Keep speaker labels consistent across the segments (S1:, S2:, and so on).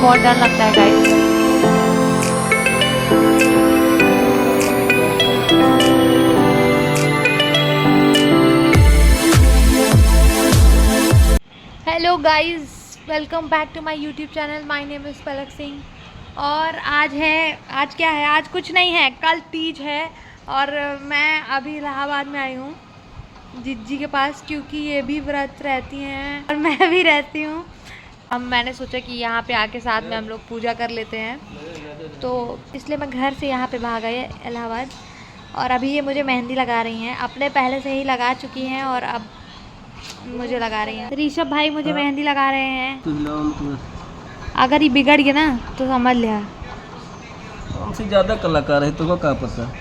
S1: बहुत डर लगता है guys. Hello guys, welcome back to my YouTube channel. My name is Palak Singh. और आज क्या है? आज कुछ नहीं है, कल तीज है और मैं अभी इलाहाबाद में आई हूँ जिज्जी के पास, क्योंकि ये भी व्रत रहती हैं और मैं भी रहती हूँ। अब मैंने सोचा कि यहाँ पे आके साथ में हम लोग पूजा कर लेते हैं, तो इसलिए मैं घर से यहाँ पे भाग आई इलाहाबाद। और अभी ये मुझे मेहंदी लगा रही हैं, अपने पहले से ही लगा चुकी हैं और अब मुझे लगा रही हैं। ऋषभ भाई मुझे मेहंदी लगा रहे हैं। अगर ये बिगड़ गया ना तो समझ लिया।
S2: हमसे ज़्यादा कलाकार है, तुमको क्या पता।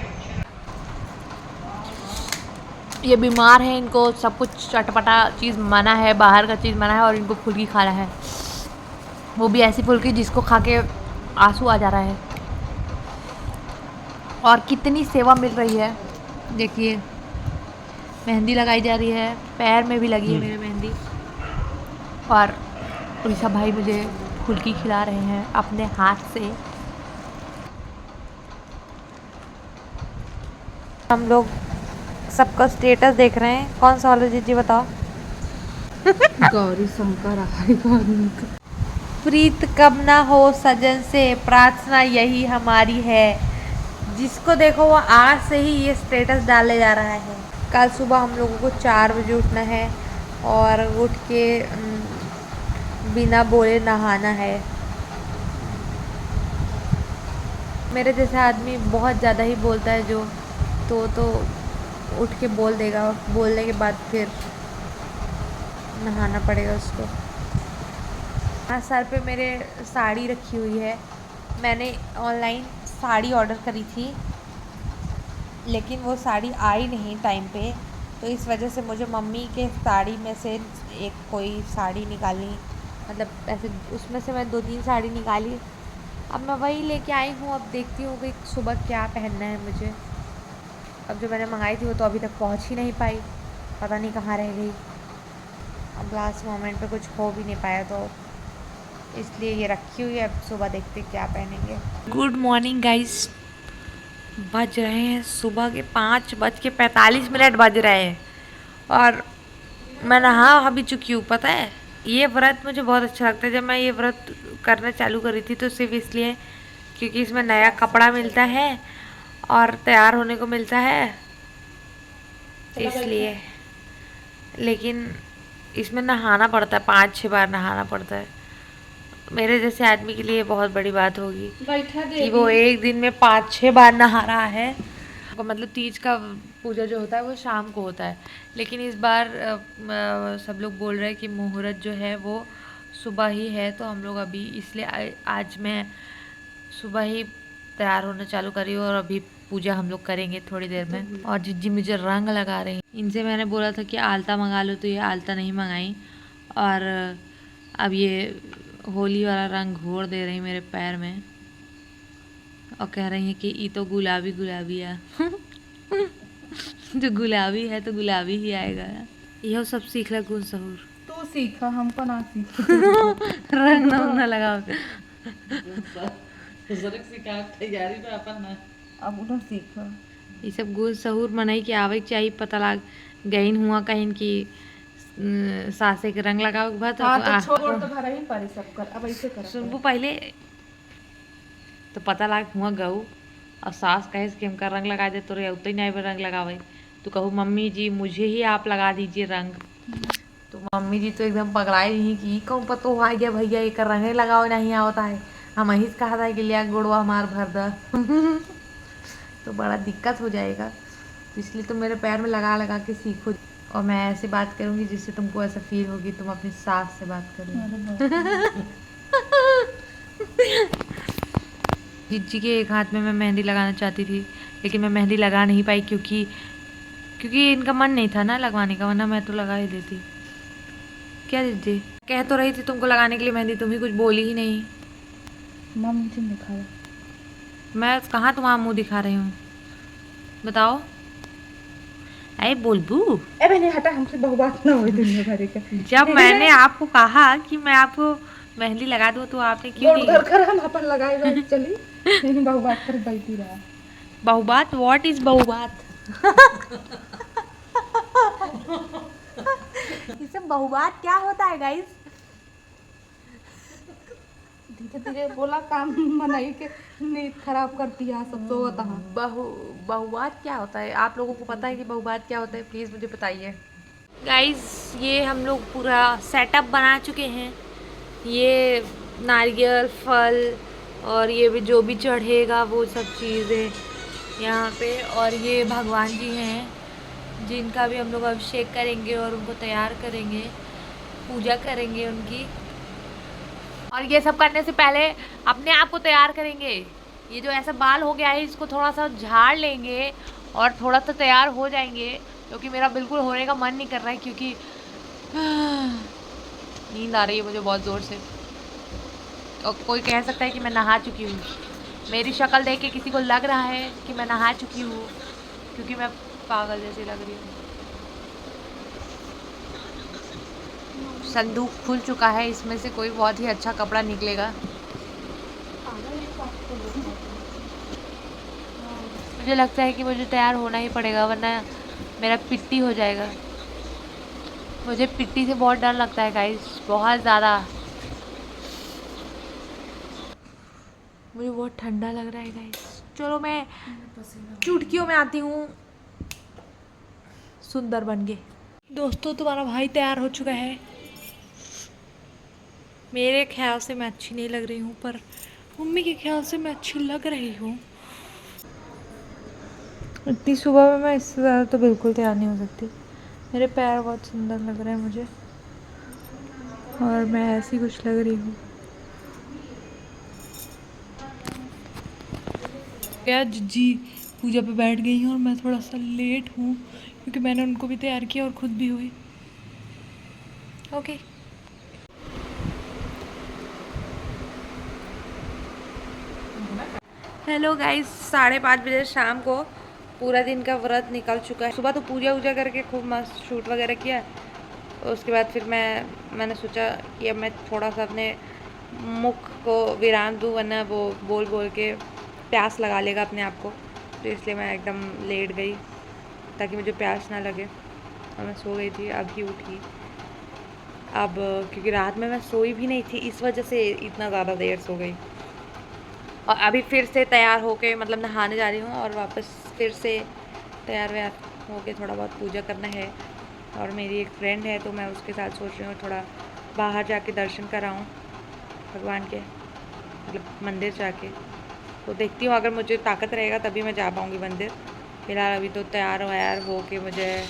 S1: ये बीमार है, इनको सब कुछ चटपटा चीज़ मना है, बाहर का चीज़ मना है और इनको फुल्की खाना है, वो भी ऐसी फुल्की जिसको खा के आंसू आ जा रहा है। और कितनी सेवा मिल रही है, देखिए मेहंदी लगाई जा रही है, पैर में भी लगी है मेरे मेहंदी। और ऋषभ भाई मुझे फुल्की खिला रहे हैं अपने हाथ से। हम लोग सबका स्टेटस देख रहे हैं। कौन सा वाला जीजी बताओ?
S3: गौरी शंकर आएगा।
S1: प्रीत कब ना हो सजन से, प्रार्थना यही हमारी है। जिसको देखो वो आज से ही ये स्टेटस डाले जा रहा है। कल सुबह हम लोगों को 4 बजे उठना है और उठ के बिना बोले नहाना है। मेरे जैसा आदमी बहुत ज़्यादा ही बोलता है जो, तो उठ के बोल देगा, बोलने के बाद फिर नहाना पड़ेगा उसको। हाँ, सर पे मेरे साड़ी रखी हुई है। मैंने ऑनलाइन साड़ी ऑर्डर करी थी, लेकिन वो साड़ी आई नहीं टाइम पे, तो इस वजह से मुझे मम्मी के साड़ी में से एक कोई साड़ी निकालनी, मतलब ऐसे उसमें से मैं 2-3 साड़ी निकाली। अब मैं वही लेके आई हूँ। अब देखती हूँ कि सुबह क्या पहनना है मुझे। अब जो मैंने मंगाई थी वो तो अभी तक पहुँच ही नहीं पाई, पता नहीं कहाँ रह गई। अब लास्ट मोमेंट पे कुछ हो भी नहीं पाया, तो इसलिए ये रखी हुई है। अब सुबह देखते क्या पहनेंगे। गुड मॉर्निंग गाइस, बज रहे हैं सुबह के 5:45 बज रहे हैं और मैं नहा भी चुकी हूँ। पता है, ये व्रत मुझे बहुत अच्छा लगता है। जब मैं ये व्रत करना चालू करी थी तो सिर्फ इसलिए क्योंकि इसमें नया कपड़ा मिलता है और तैयार होने को मिलता है, इसलिए। लेकिन इसमें नहाना पड़ता है, 5-6 बार नहाना पड़ता है। मेरे जैसे आदमी के लिए बहुत बड़ी बात होगी कि वो एक दिन में 5-6 बार नहा रहा है। मतलब तीज का पूजा जो होता है वो शाम को होता है, लेकिन इस बार सब लोग बोल रहे हैं कि मुहूर्त जो है वो सुबह ही है, तो हम लोग अभी इसलिए आज मैं सुबह ही तैयार होना चालू करी हूँ और अभी पूजा हम लोग करेंगे थोड़ी देर में। और जिज्जी मुझे रंग लगा रही हैं। इनसे मैंने बोला था कि आलता मंगा लो, तो ये आलता नहीं मंगाई और अब ये होली वाला रंग घोर दे रही मेरे पैर में और कह रही हैं कि ये तो गुलाबी गुलाबी है। जो गुलाबी है तो गुलाबी ही आएगा। यह सब सीख ला गुण सहूर।
S3: तू सीखा, हमको ना सीख।
S1: रंग ना लगाओ।
S3: तैयारी में अपन ना अब उन्हें सीखा।
S1: ये सब गुण सहूर मनाई के आवे चाहिए। पता लग गई हुआ कहीं की सासे के रंग लगाओ के बाद
S3: हाँ, तो छोड़ तो भरा ही पारी सब कर। अब ऐसे कर
S1: सुनबू पहले तो पता लग हुआ गऊ और सास कहे कि हमका रंग लगा दे, तो उतने नहीं रंग लगावे तो कहूँ मम्मी जी मुझे ही आप लगा दीजिए रंग। तो मम्मी जी तो एकदम पकड़ाई नहीं कि कहूँ पता हो आ गया भैया एक रंग ही लगाओ नहीं आता है, हम यही कहा था कि लिया गुड़वा हमार भर द। तो बड़ा दिक्कत हो जाएगा, तो इसलिए तुम मेरे पैर में लगा लगा के सीखो। और मैं ऐसे बात करूँगी जिससे तुमको ऐसा फील होगी तुम अपनी सास से बात करोगी। जिज्जी के एक हाथ में मैं मेहंदी लगाना चाहती थी, लेकिन मैं मेहंदी लगा नहीं पाई क्योंकि इनका मन नहीं था ना लगवाने का, वरना मैं तो लगा ही देती। क्या जिज्जी कह तो रही थी तुमको लगाने के लिए मेहंदी, तुम ही कुछ बोली ही नहीं।
S3: माँ मुझे दिखाया,
S1: मैं कहाँ तुम्हारा मुंह दिखा रही हूँ, बताओ। अरे बोलबू
S3: ए बहने हटा, हमसे बहु बात ना हो दुनिया भर के।
S1: जब मैंने आपको कहा कि मैं आपको मेहंदी लगा दो तो आपने क्यों नहीं?
S3: अपन लगाएगा चली बहु बात कर बैठी रहा।
S1: बहुबात, व्हाट इज बहुबात? इसे बहुबात क्या होता है गाइस?
S3: धीरे धीरे बोला काम मनाई के नींद खराब करती है सब तो होता है।
S1: बहुबात क्या होता है? आप लोगों को पता है कि बहुबात क्या होता है? प्लीज़ मुझे बताइए गाइस। ये हम लोग पूरा सेटअप बना चुके हैं। ये नारियल फल और ये भी जो भी चढ़ेगा वो सब चीज़ें यहाँ पे, और ये भगवान जी हैं जिनका भी हम लोग अभिषेक करेंगे और उनको तैयार करेंगे, पूजा करेंगे उनकी। और ये सब करने से पहले अपने आप को तैयार करेंगे। ये जो ऐसा बाल हो गया है इसको थोड़ा सा झाड़ लेंगे और थोड़ा सा तैयार हो जाएंगे, क्योंकि मेरा बिल्कुल होने का मन नहीं कर रहा है, क्योंकि नींद आ रही है मुझे बहुत ज़ोर से। और कोई कह सकता है कि मैं नहा चुकी हूँ। मेरी शक्ल देख के किसी को लग रहा है कि मैं नहा चुकी हूँ, क्योंकि मैं पागल जैसी लग रही हूँ। संदूक खुल चुका है, इसमें से कोई बहुत ही अच्छा कपड़ा निकलेगा। मुझे लगता है कि मुझे तैयार होना ही पड़ेगा, वरना मेरा पिट्टी हो जाएगा। मुझे पिट्टी से बहुत डर लगता है गाइस, बहुत ज़्यादा। मुझे बहुत ठंडा लग रहा है गाइस। चलो मैं चुटकियों में आती हूँ सुंदर बन के। दोस्तों तुम्हारा भाई तैयार हो चुका है। मेरे ख्याल से मैं अच्छी नहीं लग रही हूँ, पर मम्मी के ख्याल से मैं अच्छी लग रही हूँ। इतनी सुबह में मैं इससे ज़्यादा तो बिल्कुल तैयार नहीं हो सकती। मेरे पैर बहुत सुंदर लग रहे हैं मुझे, और मैं ऐसी कुछ लग रही हूँ। क्या जिज्जी पूजा पे बैठ गई हैं और मैं थोड़ा सा लेट हूँ, क्योंकि मैंने उनको भी तैयार किया और खुद भी हुई। ओके हेलो गाइस, 5:30 बजे शाम को पूरा दिन का व्रत निकल चुका है। सुबह तो पूजा वूजा करके खूब मस्त शूट वगैरह किया। उसके बाद फिर मैंने सोचा कि अब मैं थोड़ा सा अपने मुख को विराम दूँ, वरना वो बोल बोल के प्यास लगा लेगा अपने आप को। तो इसलिए मैं एकदम लेट गई ताकि मुझे प्यास ना लगे, और मैं सो गई थी। अभी उठी अब, क्योंकि रात में मैं सोई भी नहीं थी, इस वजह से इतना ज़्यादा देर सो गई। और अभी फिर से तैयार होके मतलब नहाने जा रही हूँ, और वापस फिर से तैयार व्यार होके थोड़ा बहुत पूजा करना है। और मेरी एक फ्रेंड है तो मैं उसके साथ सोच रही हूँ थोड़ा बाहर जाके दर्शन कराऊँ भगवान के, मतलब मंदिर जाके। तो देखती हूँ, अगर मुझे ताकत रहेगा तभी मैं जा पाऊँगी मंदिर। फिलहाल अभी तो तैयार व्यार हो के मुझे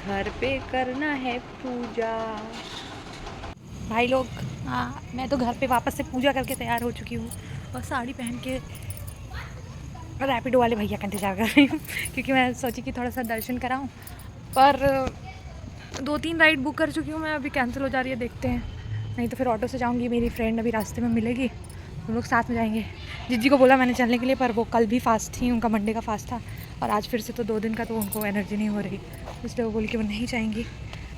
S1: घर पे करना है पूजा। भाई लोग, हाँ मैं तो घर पे वापस से पूजा करके तैयार हो चुकी हूँ, और साड़ी पहन के रैपिडो वाले भैया का इंतज़ार कर रही हूँ, क्योंकि मैं सोची कि थोड़ा सा दर्शन कराऊँ। पर 2-3 राइड बुक कर चुकी हूँ मैं, अभी कैंसिल हो जा रही है, देखते हैं। नहीं तो फिर ऑटो से जाऊँगी। मेरी फ्रेंड अभी रास्ते में मिलेगी, हम लोग साथ में जाएंगे। जिज्जी को बोला मैंने चलने के लिए, पर वो कल भी फास्ट थी, उनका मंडे का फास्ट था, और आज फिर से तो 2 दिन का, तो उनको एनर्जी नहीं हो रही, इसलिए वो बोली कि वो नहीं जाएंगी।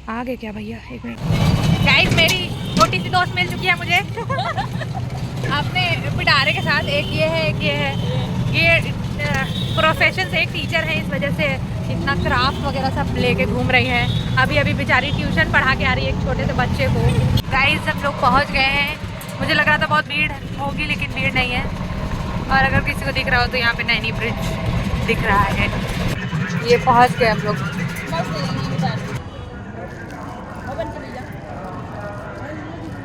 S1: आ गए क्या भैया? 1 मिनट गाइस, मेरी छोटी सी दोस्त मिल चुकी है मुझे अपने पिटारे के साथ। एक ये है, एक ये है। ये प्रोफेशन से एक टीचर है, इस वजह से इतना क्राफ्ट वगैरह सब लेके घूम रही है। अभी बेचारी ट्यूशन पढ़ा के आ रही है एक छोटे से बच्चे को। गाइस हम लोग पहुंच गए हैं। मुझे लग रहा था बहुत भीड़ होगी, लेकिन भीड़ नहीं है। और अगर किसी को दिख रहा हो तो यहाँ पे नैनी ब्रिज दिख रहा है। ये पहुंच गए हम लोग।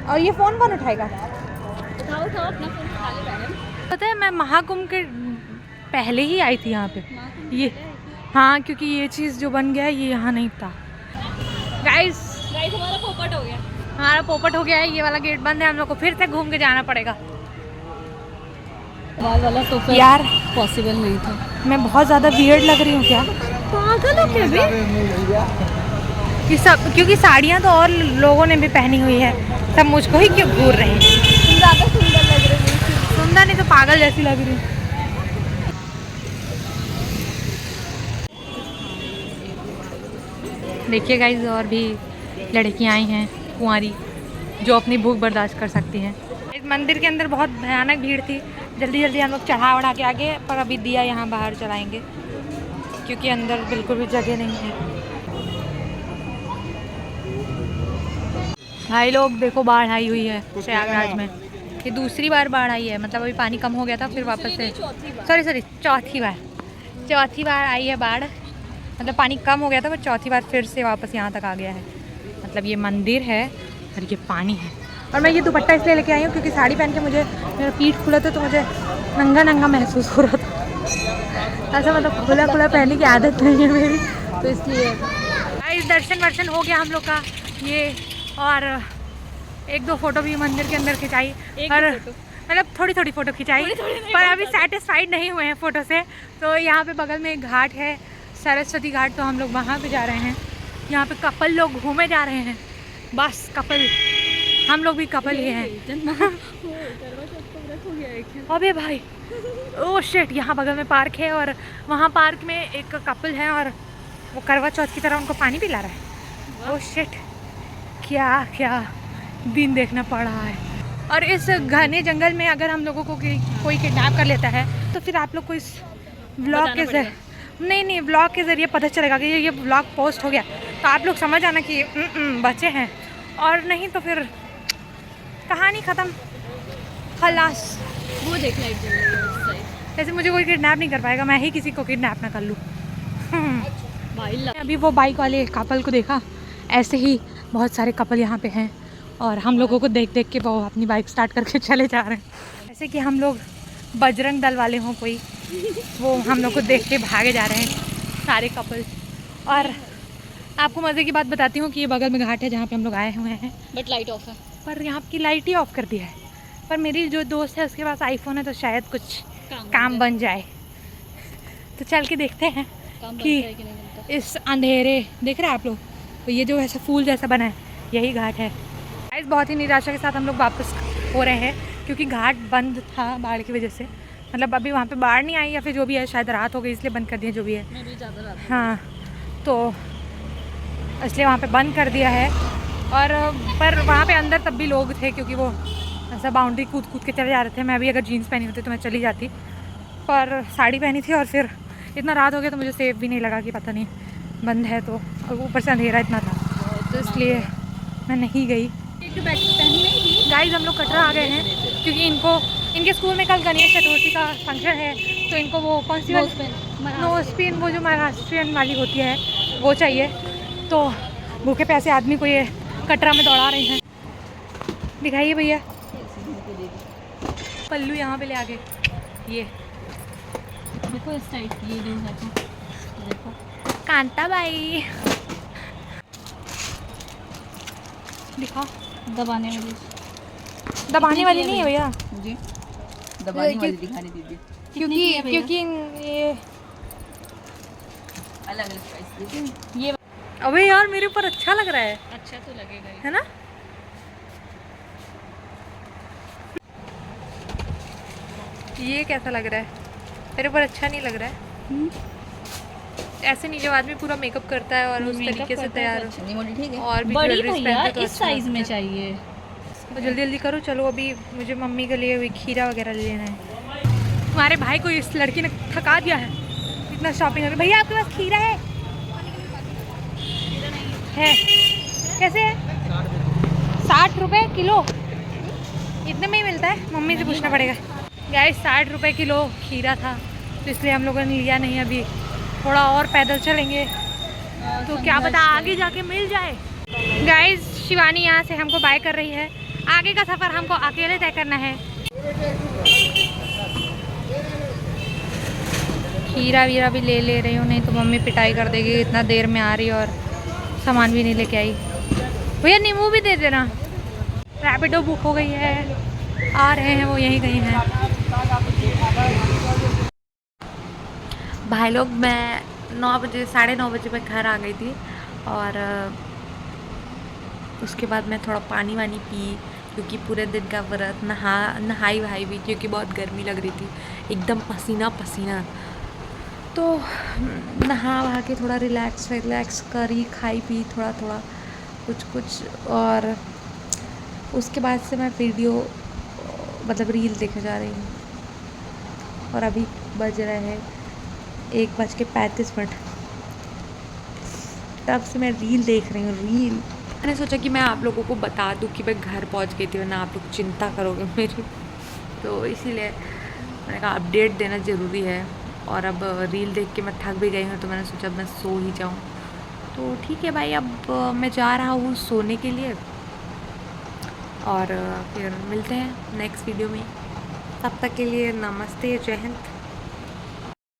S1: और ये फ़ोन कौन उठाएगा?
S3: उठाओ अपना फोन उठा ले बहन।
S1: पता है मैं महाकुंभ के पहले ही आई थी यहाँ पे। ये हाँ, क्योंकि ये चीज़ जो बन गया है ये यहाँ नहीं था। गाइस
S3: हमारा पोपट हो गया।
S1: हमारा पोपट हो गया है। ये वाला गेट बंद है, हम लोग को फिर से घूम के जाना पड़ेगा।
S3: वाला तो फिर
S1: यार
S3: पॉसिबल नहीं था।
S1: मैं बहुत ज़्यादा वियर्ड लग रही हूँ क्या?
S3: पागल हो क्या बे?
S1: कि सब, क्योंकि साड़ियाँ तो और लोगों ने भी पहनी हुई है, सब मुझको ही क्यों घूर रही है?
S3: तुम ज़्यादा सुंदर लग रही हो।
S1: सुंदर नहीं तो पागल जैसी लग रही हूँ। देखिए गाइस, और भी लड़कियाँ आई हैं कुंवारी, जो अपनी भूख बर्दाश्त कर सकती हैं। इस मंदिर के अंदर बहुत भयानक भीड़ थी। जल्दी जल्दी हम लोग चढ़ा वढ़ा के आगे, पर अभी दिया यहाँ बाहर चलाएंगे क्योंकि अंदर बिल्कुल भी जगह नहीं है। भाई लोग देखो, बाढ़ आई हुई है प्रयागराज में। ये दूसरी बार बाढ़ आई है, मतलब अभी पानी कम हो गया था, फिर वापस से सॉरी चौथी बार आई है बाढ़। मतलब पानी कम हो गया था, पर चौथी बार फिर से वापस यहाँ तक आ गया है। मतलब ये मंदिर है और ये पानी है। और मैं ये दुपट्टा इसलिए लेके आई हूँ क्योंकि साड़ी पहन के मेरा पीठ खुला था, तो मुझे नंगा नंगा महसूस हो रहा था। ऐसा मतलब खुला खुला पहनने की आदत नहीं है मेरी, तो इसलिए। इस दर्शन वर्शन हो गया हम लोग का ये, और एक दो फोटो भी मंदिर के अंदर खिंचाई, और मतलब थोड़ी थोड़ी फ़ोटो खिंचाई, पर अभी सेटिस्फाइड नहीं हुए हैं फ़ोटो से। तो यहाँ पे बगल में एक घाट है, सरस्वती घाट, तो हम लोग वहाँ पे जा रहे हैं। यहाँ पे कपल लोग घूमे जा रहे हैं, बस कपल, हम लोग भी कपल ही हैं। अबे भाई, ओह शिट, यहाँ बगल में पार्क है और वहाँ पार्क में एक कपल है और वो करवा चौथ की तरह उनको पानी पिला रहा है। ओह शिट, क्या क्या दिन देखना पड़ रहा है। और इस घने जंगल में अगर हम लोगों को कोई किडनैप कर लेता है तो फिर आप लोग को इस व्लॉग के जरिए नहीं व्लॉग के ज़रिए पता चलेगा कि ये व्लॉग पोस्ट हो गया, तो आप लोग समझ आना कि बचे हैं, और नहीं तो फिर कहानी ख़त्म, खलास।
S3: वो देखना एक जगह।
S1: जैसे मुझे कोई किडनैप नहीं कर पाएगा, मैं ही किसी को किडनैप ना कर लूँ। अभी वो बाइक वाले कपल को देखा, ऐसे ही बहुत सारे कपल यहाँ पे हैं और हम लोगों को देख देख के वो अपनी बाइक स्टार्ट करके चले जा रहे हैं, ऐसे कि हम लोग बजरंग दल वाले हों कोई, वो हम लोग को देख के भागे जा रहे हैं सारे कपल। और आपको मज़े की बात बताती हूँ कि ये बगल में घाट है जहाँ पे हम लोग आए हुए हैं,
S3: बट लाइट ऑफ है,
S1: पर यहाँ की लाइट ही ऑफ कर दिया है। पर मेरी जो दोस्त है उसके पास आईफोन है, तो शायद कुछ काम बन जाए। तो चल के देखते हैं कि इस अंधेरे, देख रहे हैं आप लोग, तो ये जो ऐसा फूल जैसा बना है यही घाट है। गाइस बहुत ही निराशा के साथ हम लोग वापस हो रहे हैं क्योंकि घाट बंद था बाढ़ की वजह से। मतलब अभी वहाँ पे बाढ़ नहीं आई या फिर जो भी है, शायद रात हो गई इसलिए बंद कर दिया, जो भी है।
S3: मैं भी ज़्यादा रात।
S1: हाँ, तो इसलिए वहाँ पे बंद कर दिया है। और पर वहाँ पे अंदर तब भी लोग थे क्योंकि वो ऐसा बाउंड्री कूद कूद के चले जा रहे थे। मैं भी अगर जीन्स पहनी होती तो मैं चली जाती, पर साड़ी पहनी थी और फिर इतना रात हो गया तो मुझे सेफ भी नहीं लगा कि पता नहीं बंद है, तो ऊपर से अंधेरा इतना था, तो इसलिए मैं नहीं गई। गाइस हम लोग कटरा आ गए हैं क्योंकि इनके स्कूल में कल गणेश चतुर्थी का फंक्शन है, तो इनको वो कौन सी नो स्पिन, वो जो महाराष्ट्रियन वाली होती है वो चाहिए। तो भूखे पैसे आदमी को ये कटरा में दौड़ा रहे हैं। दिखाइए भैया, पल्लू यहाँ पे ले आगे, ये
S3: देखो इस साइड, ये देखो
S1: कांता बाई, दिखा।
S3: दबाने
S1: वाली नहीं है भैया,
S3: मुझे दबाने वाली दिखाने दीजिए,
S1: क्योंकि ये
S3: अलग अलग प्राइस। ये
S1: अबे यार मेरे ऊपर अच्छा लग रहा है,
S3: अच्छा तो लगेगा ही,
S1: है ना। ये कैसा लग रहा है? मेरे ऊपर अच्छा नहीं लग रहा है। ऐसे नहीं, जब आदमी पूरा मेकअप करता है और उस तरीके से तैयार हो और भी
S3: बड़ी
S1: ज्वेलरीज
S3: भैया
S1: पहनते तो
S3: इस
S1: अच्छा
S3: साइज में
S1: लगता है।
S3: चाहिए।
S1: तो जल्दी जल्दी करो, चलो अभी मुझे मम्मी के लिए खीरा वगैरह ले लेना है। तुम्हारे भाई को इस लड़की ने थका दिया है इतना शॉपिंग करके। भैया आपके पास खीरा है? कैसे है? 60 रुपये किलो, इतने में ही मिलता है? मम्मी से पूछना पड़ेगा। गाइस 60 रुपये किलो खीरा था, तो इसलिए हम लोगों ने लिया नहीं। अभी थोड़ा और पैदल चलेंगे तो क्या पता आगे जाके मिल जाए। गाइस शिवानी यहाँ से हमको बाय कर रही है, आगे का सफ़र हमको अकेले तय करना है। खीरा वीरा भी ले रही हूँ, नहीं तो मम्मी पिटाई कर देगी, इतना देर में आ रही और सामान भी नहीं लेके आई। भैया नींबू भी दे देना। रैपिडो बुक हो गई है, आ रहे हैं वो यहीं कहीं हैं। भाई लोग मैं 9 बजे 9:30 बजे मैं घर आ गई थी और उसके बाद मैं थोड़ा पानी वानी पी क्योंकि पूरे दिन का व्रत, नहाई वहाई भी क्योंकि बहुत गर्मी लग रही थी, एकदम पसीना पसीना। तो नहा वहा के थोड़ा रिलैक्स करी, खाई पी थोड़ा कुछ और उसके बाद से मैं वीडियो मतलब रील देखने जा रही हूँ। और अभी बज रहे हैं 1:35। तब से मैं रील देख रही हूँ, रील। मैंने सोचा कि मैं आप लोगों को बता दूँ कि मैं घर पहुँच गई थी, वरना आप लोग चिंता करोगे मेरी, तो इसीलिए मैंने कहा अपडेट देना ज़रूरी है। और अब रील देख के मैं थक भी गई हूँ, तो मैंने सोचा मैं सो ही जाऊँ। तो ठीक है भाई, अब मैं जा रहा हूँ सोने के लिए, और फिर मिलते हैं नेक्स्ट वीडियो में। तब तक के लिए नमस्ते, जय हिंद।